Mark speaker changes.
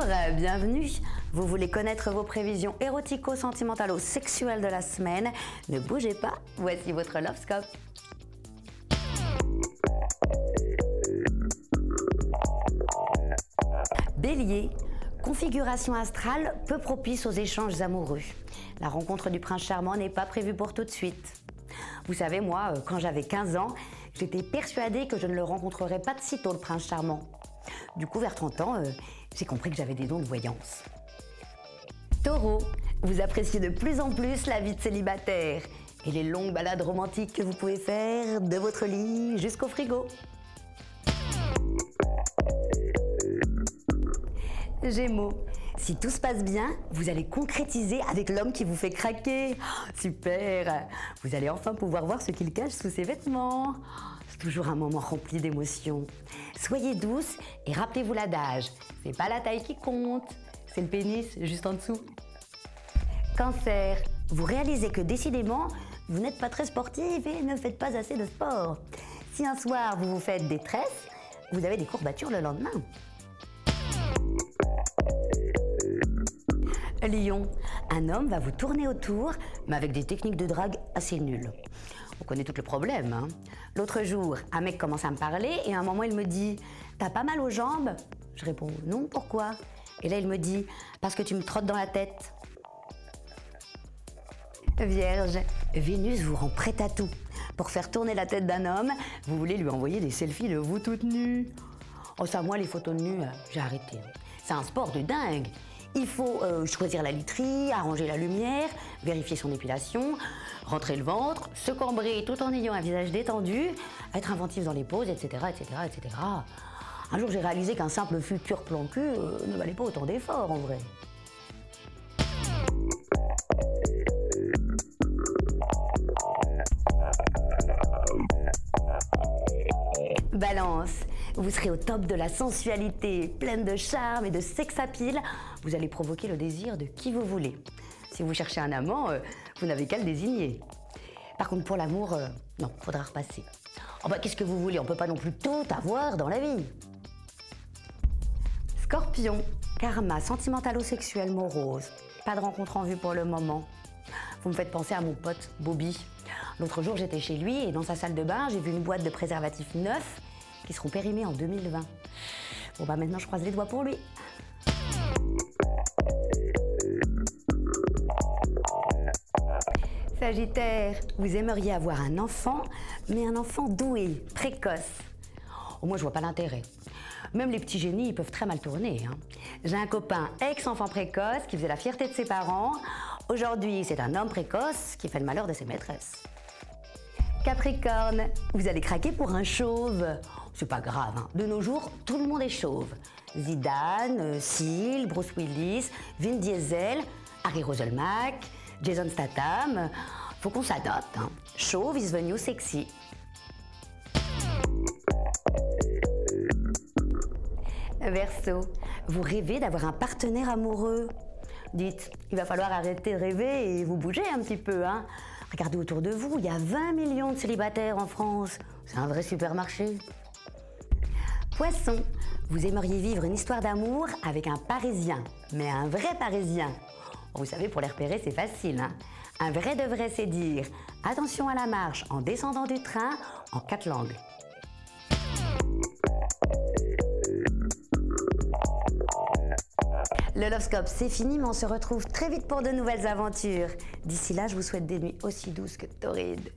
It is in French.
Speaker 1: bienvenue. Vous voulez connaître vos prévisions érotico-sentimentalo-sexuelles de la semaine? Ne bougez pas, voici votre Lovescope. Bélier, configuration astrale peu propice aux échanges amoureux. La rencontre du prince charmant n'est pas prévue pour tout de suite. Vous savez, moi, quand j'avais 15 ans, j'étais persuadée que je ne le rencontrerais pas de sitôt, le prince charmant. Du coup, vers 30 ans, j'ai compris que j'avais des dons de voyance. Taureau, vous appréciez de plus en plus la vie de célibataire et les longues balades romantiques que vous pouvez faire de votre lit jusqu'au frigo. Gémeaux, si tout se passe bien, vous allez concrétiser avec l'homme qui vous fait craquer. Oh, super! Vous allez enfin pouvoir voir ce qu'il cache sous ses vêtements. C'est toujours un moment rempli d'émotions. Soyez douce et rappelez-vous l'adage. C'est pas la taille qui compte, c'est le pénis juste en dessous. Cancer, vous réalisez que décidément, vous n'êtes pas très sportive et ne faites pas assez de sport. Si un soir vous vous faites des tresses, vous avez des courbatures le lendemain. Lion, un homme va vous tourner autour, mais avec des techniques de drague assez nulles. On connaît tout le problème, hein. L'autre jour, un mec commence à me parler et à un moment il me dit « T'as pas mal aux jambes ?» Je réponds « Non, pourquoi ?» Et là il me dit « Parce que tu me trottes dans la tête. » Vierge, Vénus vous rend prête à tout. Pour faire tourner la tête d'un homme, vous voulez lui envoyer des selfies de vous toute nue. Oh ça, moi les photos de nus, j'ai arrêté. C'est un sport de dingue. Il faut choisir la literie, arranger la lumière, vérifier son épilation, rentrer le ventre, se cambrer tout en ayant un visage détendu, être inventif dans les poses, etc., etc., etc. Un jour, j'ai réalisé qu'un simple futur plan cul ne valait pas autant d'efforts, en vrai. Balance, vous serez au top de la sensualité, pleine de charme et de sex-appeal. Vous allez provoquer le désir de qui vous voulez. Si vous cherchez un amant, vous n'avez qu'à le désigner. Par contre, pour l'amour, non, faudra repasser. Oh bah, qu'est-ce que vous voulez? On peut pas non plus tout avoir dans la vie. Scorpion, karma sentimentalo-sexuel morose. Pas de rencontre en vue pour le moment. Vous me faites penser à mon pote Bobby. L'autre jour, j'étais chez lui et dans sa salle de bain, j'ai vu une boîte de préservatifs neufs qui seront périmés en 2020. Bon bah maintenant, je croise les doigts pour lui. Sagittaire, vous aimeriez avoir un enfant, mais un enfant doué, précoce. Oh, moi, je vois pas l'intérêt. Même les petits génies, ils peuvent très mal tourner, hein. J'ai un copain ex-enfant précoce qui faisait la fierté de ses parents. Aujourd'hui, c'est un homme précoce qui fait le malheur de ses maîtresses. Capricorne, vous allez craquer pour un chauve. C'est pas grave, hein. De nos jours, tout le monde est chauve. Zidane, Seal, Bruce Willis, Vin Diesel, Harry Roselmack, Jason Statham. Faut qu'on s'adapte, hein. Chauve is the new sexy. Verseau, vous rêvez d'avoir un partenaire amoureux. Dites, il va falloir arrêter de rêver et vous bouger un petit peu, hein. Regardez autour de vous, il y a 20 millions de célibataires en France. C'est un vrai supermarché. Poisson, vous aimeriez vivre une histoire d'amour avec un Parisien, mais un vrai Parisien. Vous savez, pour les repérer, c'est facile, hein. Un vrai de vrai, c'est dire « Attention à la marche en descendant du train » en 4 langues. Le Lovescope, c'est fini, mais on se retrouve très vite pour de nouvelles aventures. D'ici là, je vous souhaite des nuits aussi douces que torrides.